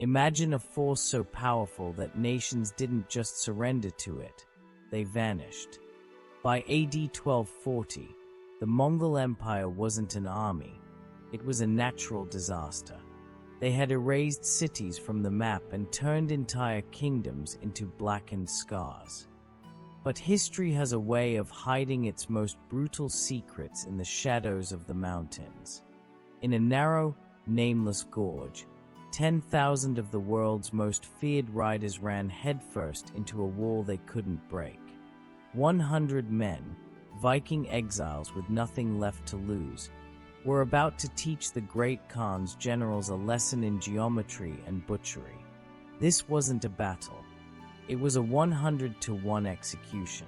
Imagine a force so powerful that nations didn't just surrender to it, they vanished. By AD 1240, the Mongol Empire wasn't an army, it was a natural disaster. They had erased cities from the map and turned entire kingdoms into blackened scars. But history has a way of hiding its most brutal secrets in the shadows of the mountains. In a narrow, nameless gorge, 10,000 of the world's most feared riders ran headfirst into a wall they couldn't break. 100 men, Viking exiles with nothing left to lose, were about to teach the great Khan's generals a lesson in geometry and butchery. This wasn't a battle. It was a 100-to-1 execution.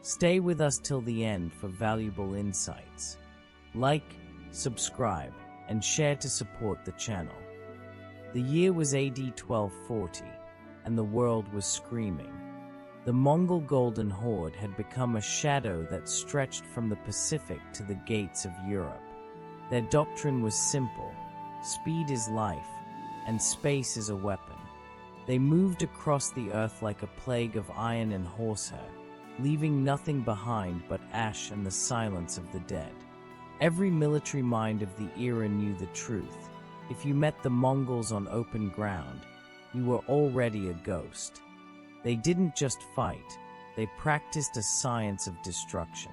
Stay with us till the end for valuable insights. Like, subscribe, and share to support the channel. The year was AD 1240, and the world was screaming. The Mongol Golden Horde had become a shadow that stretched from the Pacific to the gates of Europe. Their doctrine was simple: speed is life, and space is a weapon. They moved across the earth like a plague of iron and horsehair, leaving nothing behind but ash and the silence of the dead. Every military mind of the era knew the truth. If you met the Mongols on open ground, you were already a ghost. They didn't just fight, they practiced a science of destruction.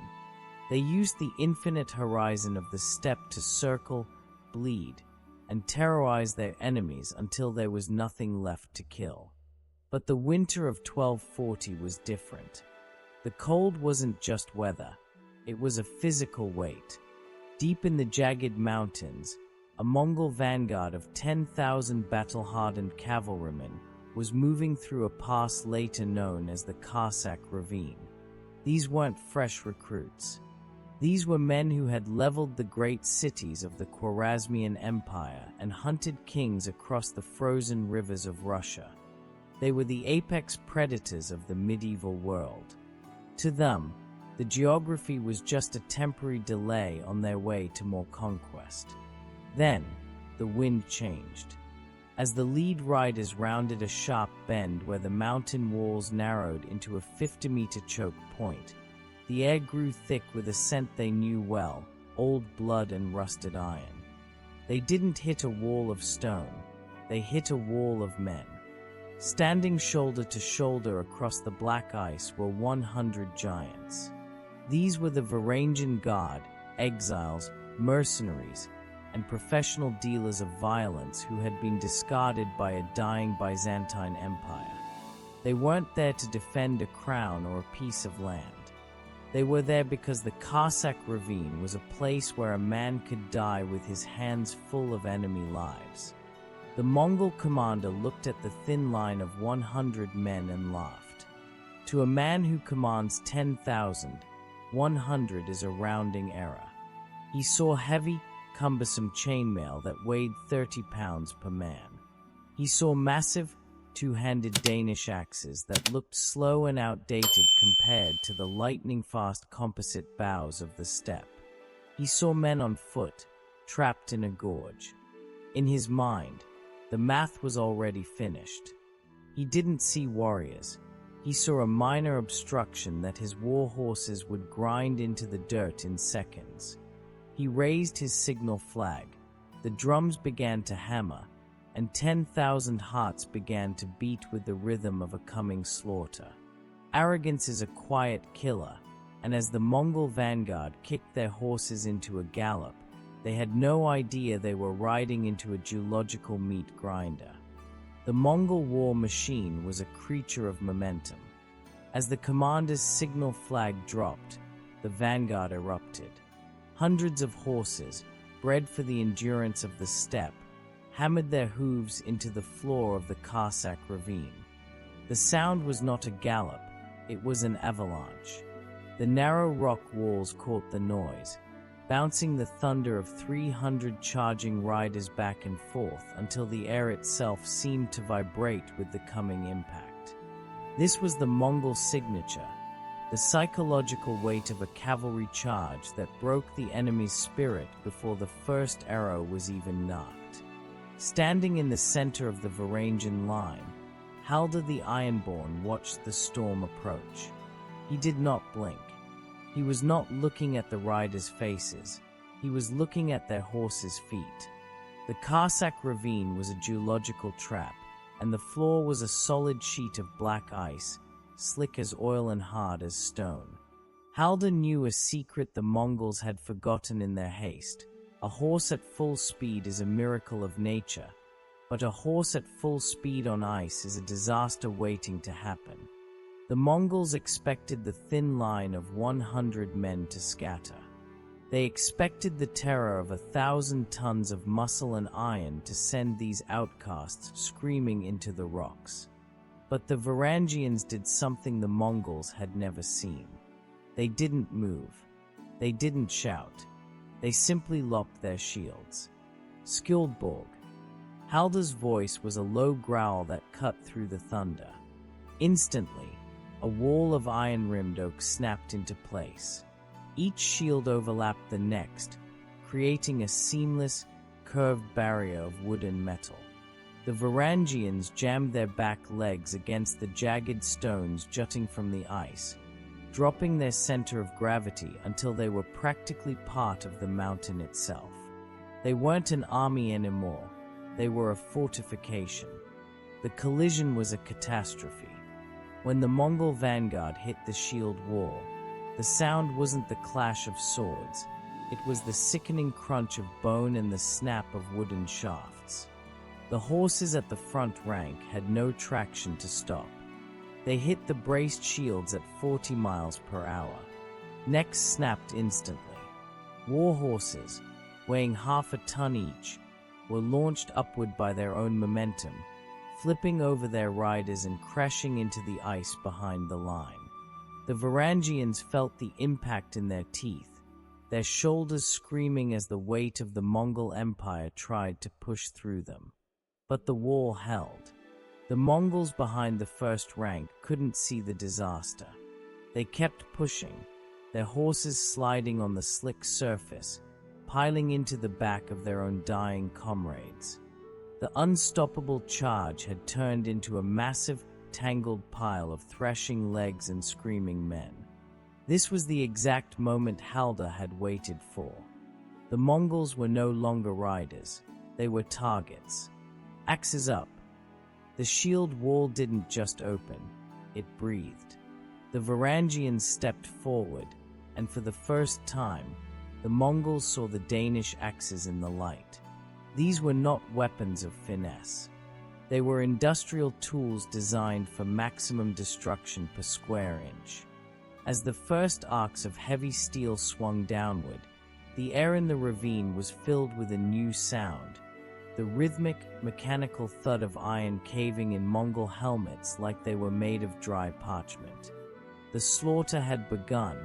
They used the infinite horizon of the steppe to circle, bleed, and terrorize their enemies until there was nothing left to kill. But the winter of 1240 was different. The cold wasn't just weather, it was a physical weight. Deep in the jagged mountains, a Mongol vanguard of 10,000 battle-hardened cavalrymen was moving through a pass later known as the Karsak Ravine. These weren't fresh recruits. These were men who had leveled the great cities of the Khwarezmian Empire and hunted kings across the frozen rivers of Russia. They were the apex predators of the medieval world. To them, the geography was just a temporary delay on their way to more conquest. Then, the wind changed. As the lead riders rounded a sharp bend where the mountain walls narrowed into a 50-meter choke point, the air grew thick with a scent they knew well: old blood and rusted iron. They didn't hit a wall of stone, they hit a wall of men. Standing shoulder to shoulder across the black ice were 100 giants. These were the Varangian Guard, exiles, mercenaries, and professional dealers of violence who had been discarded by a dying Byzantine empire. They weren't there to defend a crown or a piece of land. They were there because the Karsak Ravine was a place where a man could die with his hands full of enemy lives. The Mongol commander looked at the thin line of 100 men and laughed. To a man who commands 10,000, 100 is a rounding error. He saw heavy, cumbersome chainmail that weighed 30 pounds per man. He saw massive, two-handed Danish axes that looked slow and outdated compared to the lightning-fast composite bows of the steppe. He saw men on foot, trapped in a gorge. In his mind, the math was already finished. He didn't see warriors. He saw a minor obstruction that his war horses would grind into the dirt in seconds. He raised his signal flag. The drums began to hammer, and 10,000 hearts began to beat with the rhythm of a coming slaughter. Arrogance is a quiet killer, and as the Mongol vanguard kicked their horses into a gallop, they had no idea they were riding into a geological meat grinder. The Mongol war machine was a creature of momentum. As the commander's signal flag dropped, the vanguard erupted. Hundreds of horses, bred for the endurance of the steppe, hammered their hooves into the floor of the Karsak Ravine. The sound was not a gallop, it was an avalanche. The narrow rock walls caught the noise, bouncing the thunder of 300 charging riders back and forth until the air itself seemed to vibrate with the coming impact. This was the Mongol signature, the psychological weight of a cavalry charge that broke the enemy's spirit before the first arrow was even knocked. Standing in the center of the Varangian line, Haldor the Iron-Born watched the storm approach. He did not blink. He was not looking at the riders' faces. He was looking at their horses' feet. The Karsak Ravine was a geological trap, and the floor was a solid sheet of black ice, slick as oil and hard as stone. Haldor knew a secret the Mongols had forgotten in their haste. A horse at full speed is a miracle of nature, but a horse at full speed on ice is a disaster waiting to happen. The Mongols expected the thin line of 100 men to scatter. They expected the terror of 1,000 tons of muscle and iron to send these outcasts screaming into the rocks. But the Varangians did something the Mongols had never seen. They didn't move. They didn't shout. They simply lopped their shields. Skjoldborg. Haldor's voice was a low growl that cut through the thunder. Instantly, a wall of iron-rimmed oak snapped into place. Each shield overlapped the next, creating a seamless, curved barrier of wood and metal. The Varangians jammed their back legs against the jagged stones jutting from the ice, dropping their center of gravity until they were practically part of the mountain itself. They weren't an army anymore, they were a fortification. The collision was a catastrophe. When the Mongol vanguard hit the shield wall, the sound wasn't the clash of swords, it was the sickening crunch of bone and the snap of wooden shafts. The horses at the front rank had no traction to stop. They hit the braced shields at 40 miles per hour. Necks snapped instantly. War horses, weighing half a ton each, were launched upward by their own momentum, flipping over their riders and crashing into the ice behind the line. The Varangians felt the impact in their teeth, their shoulders screaming as the weight of the Mongol Empire tried to push through them. But the wall held. The Mongols behind the first rank couldn't see the disaster. They kept pushing, their horses sliding on the slick surface, piling into the back of their own dying comrades. The unstoppable charge had turned into a massive, tangled pile of threshing legs and screaming men. This was the exact moment Haldor had waited for. The Mongols were no longer riders, they were targets. Axes up. The shield wall didn't just open, it breathed. The Varangians stepped forward, and for the first time, the Mongols saw the Danish axes in the light. These were not weapons of finesse. They were industrial tools designed for maximum destruction per square inch. As the first arcs of heavy steel swung downward, the air in the ravine was filled with a new sound, the rhythmic, mechanical thud of iron caving in Mongol helmets like they were made of dry parchment. The slaughter had begun,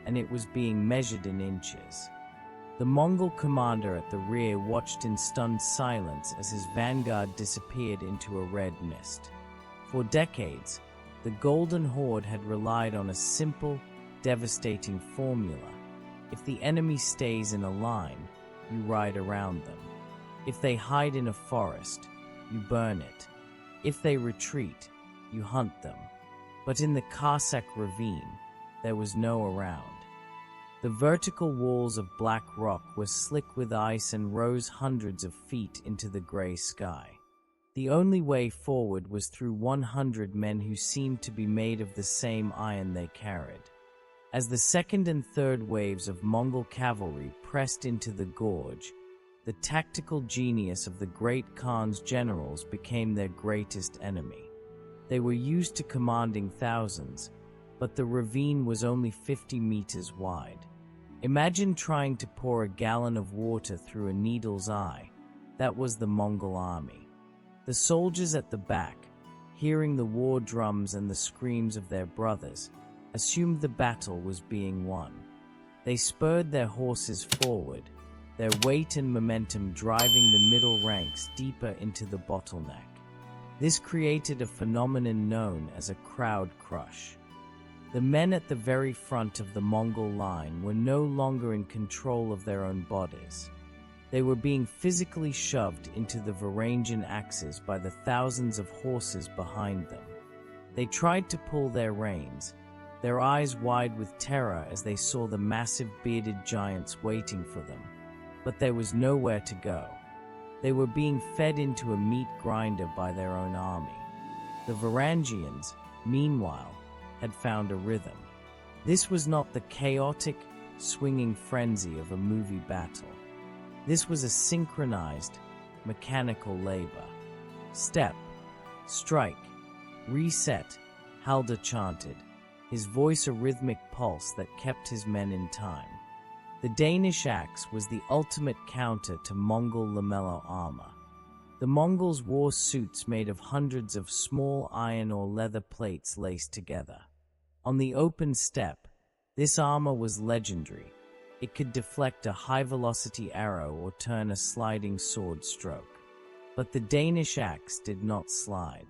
and it was being measured in inches. The Mongol commander at the rear watched in stunned silence as his vanguard disappeared into a red mist. For decades, the Golden Horde had relied on a simple, devastating formula. If the enemy stays in a line, you ride around them. If they hide in a forest, you burn it. If they retreat, you hunt them. But in the Karsak Ravine, there was no around. The vertical walls of black rock were slick with ice and rose hundreds of feet into the gray sky. The only way forward was through 100 men who seemed to be made of the same iron they carried. As the second and third waves of Mongol cavalry pressed into the gorge, the tactical genius of the great Khan's generals became their greatest enemy. They were used to commanding thousands, but the ravine was only 50 meters wide. Imagine trying to pour a gallon of water through a needle's eye. That was the Mongol army. The soldiers at the back, hearing the war drums and the screams of their brothers, assumed the battle was being won. They spurred their horses forward, their weight and momentum driving the middle ranks deeper into the bottleneck. This created a phenomenon known as a crowd crush. The men at the very front of the Mongol line were no longer in control of their own bodies. They were being physically shoved into the Varangian axes by the thousands of horses behind them. They tried to pull their reins, their eyes wide with terror as they saw the massive bearded giants waiting for them. But there was nowhere to go. They were being fed into a meat grinder by their own army. The Varangians, meanwhile, had found a rhythm. This was not the chaotic, swinging frenzy of a movie battle. This was a synchronized, mechanical labor. Step, strike, reset, Haldor chanted, his voice a rhythmic pulse that kept his men in time. The Danish axe was the ultimate counter to Mongol lamellar armor. The Mongols wore suits made of hundreds of small iron or leather plates laced together. On the open steppe, this armor was legendary. It could deflect a high-velocity arrow or turn a sliding sword stroke. But the Danish axe did not slide.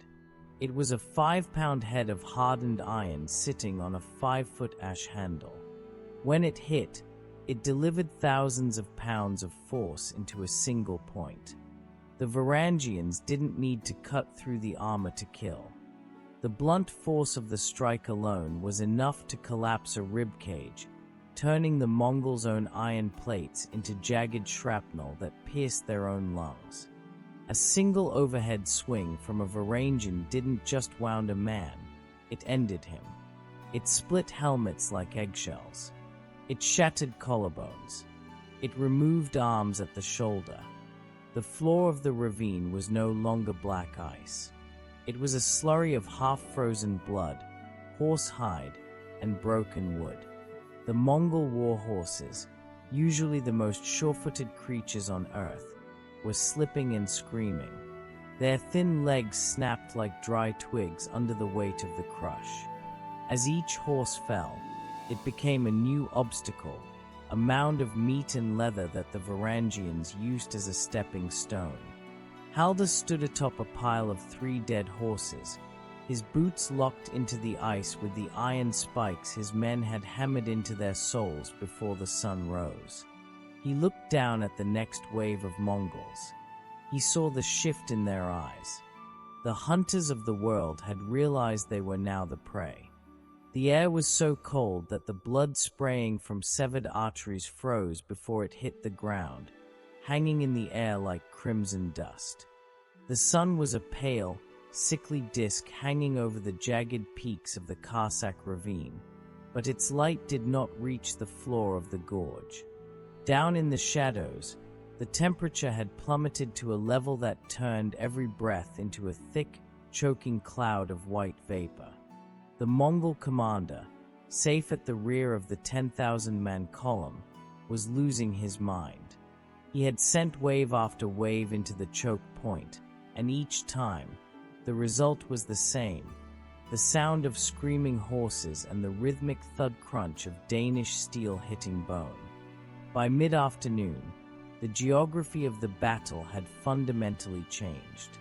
It was a 5-pound head of hardened iron sitting on a 5-foot ash handle. When it hit, it delivered thousands of pounds of force into a single point. The Varangians didn't need to cut through the armor to kill. The blunt force of the strike alone was enough to collapse a rib cage, turning the Mongols' own iron plates into jagged shrapnel that pierced their own lungs. A single overhead swing from a Varangian didn't just wound a man, it ended him. It split helmets like eggshells. It shattered collarbones. It removed arms at the shoulder. The floor of the ravine was no longer black ice. It was a slurry of half-frozen blood, horse hide, and broken wood. The Mongol war horses, usually the most sure-footed creatures on earth, were slipping and screaming. Their thin legs snapped like dry twigs under the weight of the crush. As each horse fell, it became a new obstacle, a mound of meat and leather that the Varangians used as a stepping stone. Haldor stood atop a pile of 3 dead horses, his boots locked into the ice with the iron spikes his men had hammered into their soles before the sun rose. He looked down at the next wave of Mongols. He saw the shift in their eyes. The hunters of the world had realized they were now the prey. The air was so cold that the blood spraying from severed arteries froze before it hit the ground, hanging in the air like crimson dust. The sun was a pale, sickly disk hanging over the jagged peaks of the Karsak Ravine, but its light did not reach the floor of the gorge. Down in the shadows, the temperature had plummeted to a level that turned every breath into a thick, choking cloud of white vapor. The Mongol commander, safe at the rear of the 10,000-man column, was losing his mind. He had sent wave after wave into the choke point, and each time, the result was the same: the sound of screaming horses and the rhythmic thud crunch of Danish steel hitting bone. By mid-afternoon, the geography of the battle had fundamentally changed.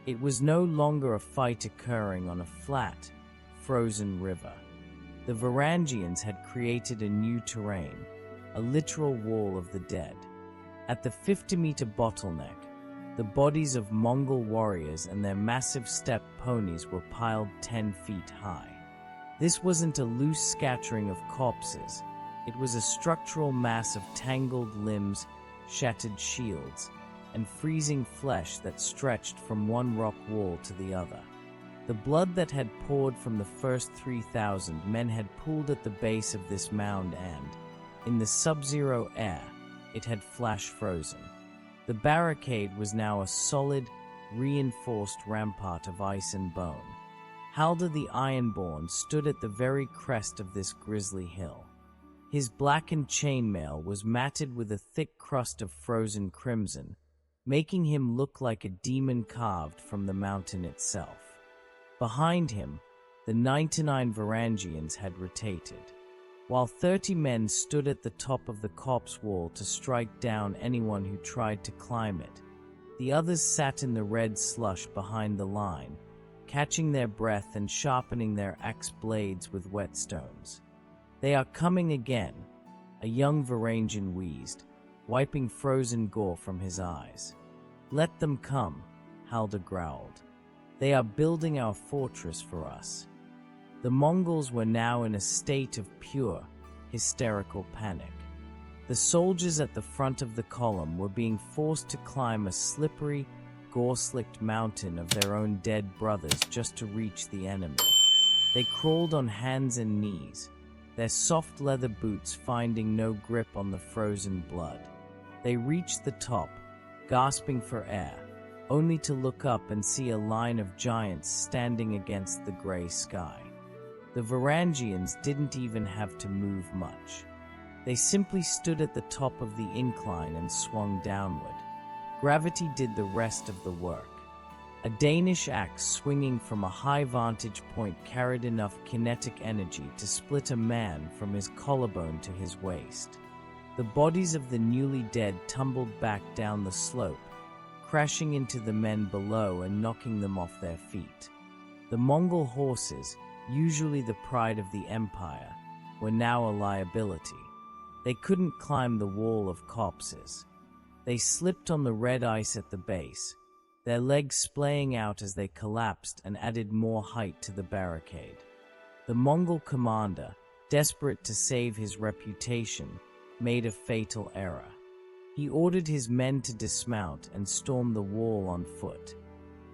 It was no longer a fight occurring on a flat, frozen river. The Varangians had created a new terrain, a literal wall of the dead. At the 50-meter bottleneck, the bodies of Mongol warriors and their massive steppe ponies were piled 10 feet high. This wasn't a loose scattering of corpses. It was a structural mass of tangled limbs, shattered shields, and freezing flesh that stretched from one rock wall to the other. The blood that had poured from the first 3,000 men had pooled at the base of this mound and, in the sub-zero air, it had flash-frozen. The barricade was now a solid, reinforced rampart of ice and bone. Haldor the Iron-Born stood at the very crest of this grisly hill. His blackened chainmail was matted with a thick crust of frozen crimson, making him look like a demon carved from the mountain itself. Behind him, the 99 Varangians had rotated. While 30 men stood at the top of the corpse wall to strike down anyone who tried to climb it, the others sat in the red slush behind the line, catching their breath and sharpening their axe blades with whetstones. "They are coming again," a young Varangian wheezed. wiping frozen gore from his eyes. "Let them come," Haldor growled. "They are building our fortress for us." The Mongols were now in a state of pure, hysterical panic. The soldiers at the front of the column were being forced to climb a slippery, gore-slicked mountain of their own dead brothers just to reach the enemy. They crawled on hands and knees, their soft leather boots finding no grip on the frozen blood. They reached the top, gasping for air, only to look up and see a line of giants standing against the gray sky. The Varangians didn't even have to move much. They simply stood at the top of the incline and swung downward. Gravity did the rest of the work. A Danish axe swinging from a high vantage point carried enough kinetic energy to split a man from his collarbone to his waist. The bodies of the newly dead tumbled back down the slope, crashing into the men below and knocking them off their feet. The Mongol horses, usually the pride of the empire, were now a liability. They couldn't climb the wall of corpses. They slipped on the red ice at the base, their legs splaying out as they collapsed and added more height to the barricade. The Mongol commander, desperate to save his reputation, made a fatal error. He ordered his men to dismount and storm the wall on foot.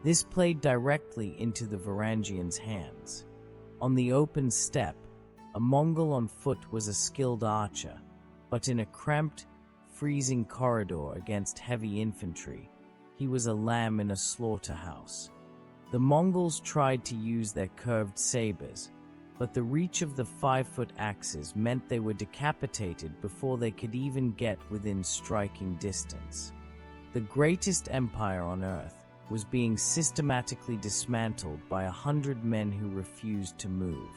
This played directly into the Varangians' hands. On the open steppe, a Mongol on foot was a skilled archer, but in a cramped, freezing corridor against heavy infantry, he was a lamb in a slaughterhouse. The Mongols tried to use their curved sabers, but the reach of the 5-foot axes meant they were decapitated before they could even get within striking distance. The greatest empire on earth was being systematically dismantled by 100 men who refused to move.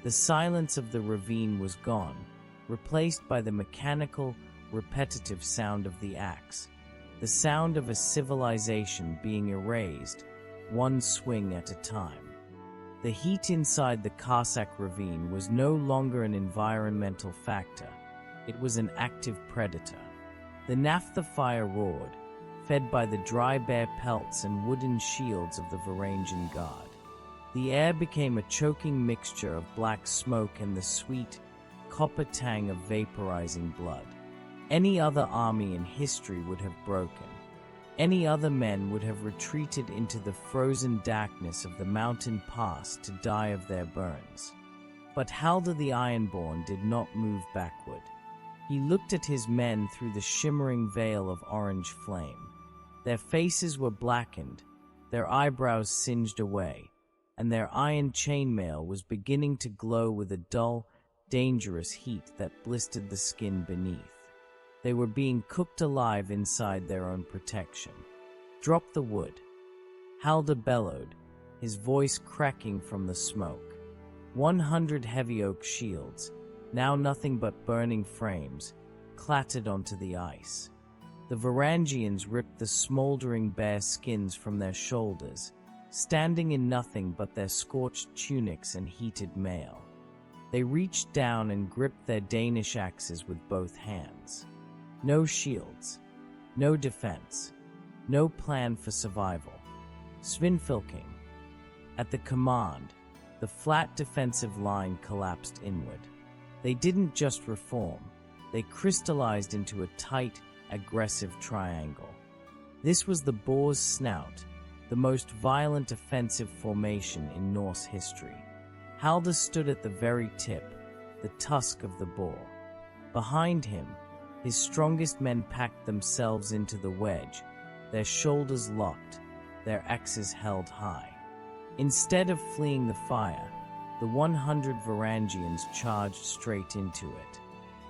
The silence of the ravine was gone, replaced by the mechanical, repetitive sound of the axe, the sound of a civilization being erased, one swing at a time. The heat inside the Karsak Ravine was no longer an environmental factor, it was an active predator. The naphtha fire roared, fed by the dry bear pelts and wooden shields of the Varangian Guard. The air became a choking mixture of black smoke and the sweet, copper tang of vaporizing blood. Any other army in history would have broken. Any other men would have retreated into the frozen darkness of the mountain pass to die of their burns. But Haldor the Iron-Born did not move backward. He looked at his men through the shimmering veil of orange flame. Their faces were blackened, their eyebrows singed away, and their iron chainmail was beginning to glow with a dull, dangerous heat that blistered the skin beneath. They were being cooked alive inside their own protection. "Drop the wood," Haldor bellowed, his voice cracking from the smoke. 100 heavy oak shields, now nothing but burning frames, clattered onto the ice. The Varangians ripped the smoldering bare skins from their shoulders, standing in nothing but their scorched tunics and heated mail. They reached down and gripped their Danish axes with both hands. No shields, no defense, no plan for survival. Svinfylking. At the command, the flat defensive line collapsed inward. They didn't just reform, they crystallized into a tight, aggressive triangle. This was the Boar's Snout, the most violent offensive formation in Norse history. Haldor stood at the very tip, the tusk of the boar. Behind him, his strongest men packed themselves into the wedge, their shoulders locked, their axes held high. Instead of fleeing the fire, the 100 Varangians charged straight into it.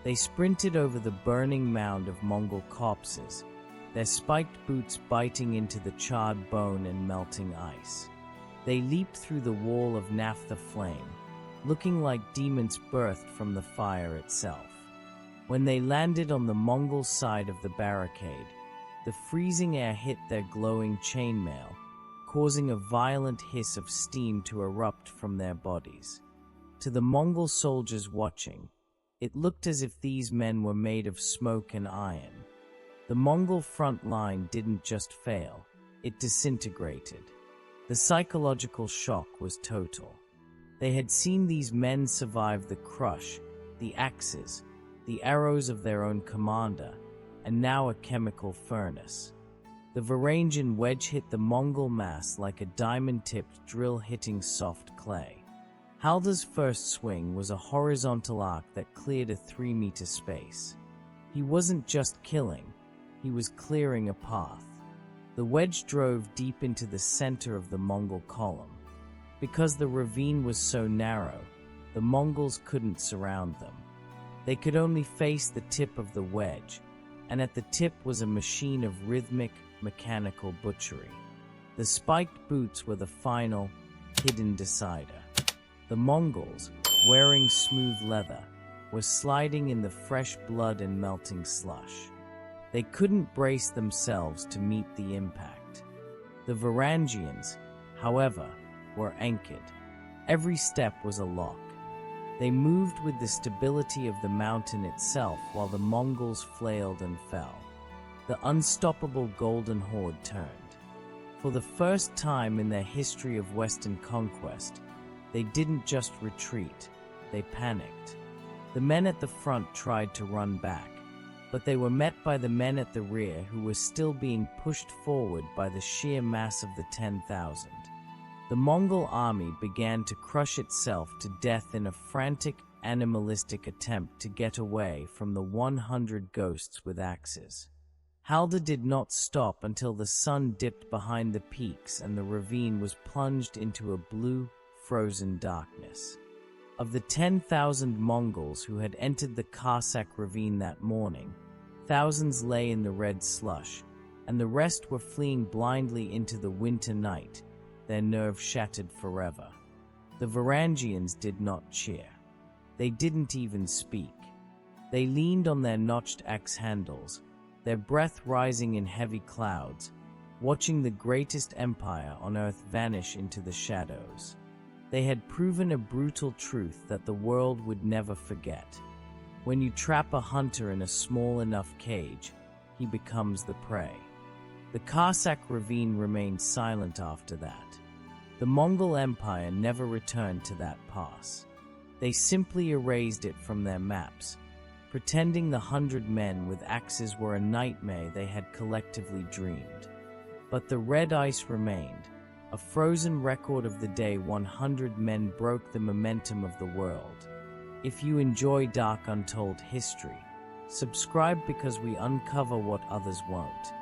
They sprinted over the burning mound of Mongol corpses, their spiked boots biting into the charred bone and melting ice. They leaped through the wall of naphtha flame, looking like demons birthed from the fire itself. When they landed on the Mongol side of the barricade, the freezing air hit their glowing chainmail, causing a violent hiss of steam to erupt from their bodies. To the Mongol soldiers watching, it looked as if these men were made of smoke and iron. The Mongol front line didn't just fail, it disintegrated. The psychological shock was total. They had seen these men survive the crush, the axes, the arrows of their own commander, and now a chemical furnace. The Varangian wedge hit the Mongol mass like a diamond-tipped drill hitting soft clay. Haldor's first swing was a horizontal arc that cleared a 3-meter space. He wasn't just killing, he was clearing a path. The wedge drove deep into the center of the Mongol column. Because the ravine was so narrow, the Mongols couldn't surround them. They could only face the tip of the wedge, and at the tip was a machine of rhythmic, mechanical butchery. The spiked boots were the final, hidden decider. The Mongols, wearing smooth leather, were sliding in the fresh blood and melting slush. They couldn't brace themselves to meet the impact. The Varangians, however, were anchored. Every step was a lock. They moved with the stability of the mountain itself while the Mongols flailed and fell. The unstoppable Golden Horde turned. For the first time in their history of Western conquest, they didn't just retreat, they panicked. The men at the front tried to run back, but they were met by the men at the rear who were still being pushed forward by the sheer mass of the 10,000. The Mongol army began to crush itself to death in a frantic, animalistic attempt to get away from the 100 ghosts with axes. Haldor did not stop until the sun dipped behind the peaks and the ravine was plunged into a blue, frozen darkness. Of the 10,000 Mongols who had entered the Karsak Ravine that morning, thousands lay in the red slush, and the rest were fleeing blindly into the winter night, their nerves shattered forever. The Varangians did not cheer. They didn't even speak. They leaned on their notched axe handles, their breath rising in heavy clouds, watching the greatest empire on earth vanish into the shadows. They had proven a brutal truth that the world would never forget. When you trap a hunter in a small enough cage, he becomes the prey. The Karsak Ravine remained silent after that. The Mongol Empire never returned to that pass. They simply erased it from their maps, pretending the 100 men with axes were a nightmare they had collectively dreamed. But the red ice remained, a frozen record of the day 100 men broke the momentum of the world. If you enjoy dark untold history, subscribe because we uncover what others won't.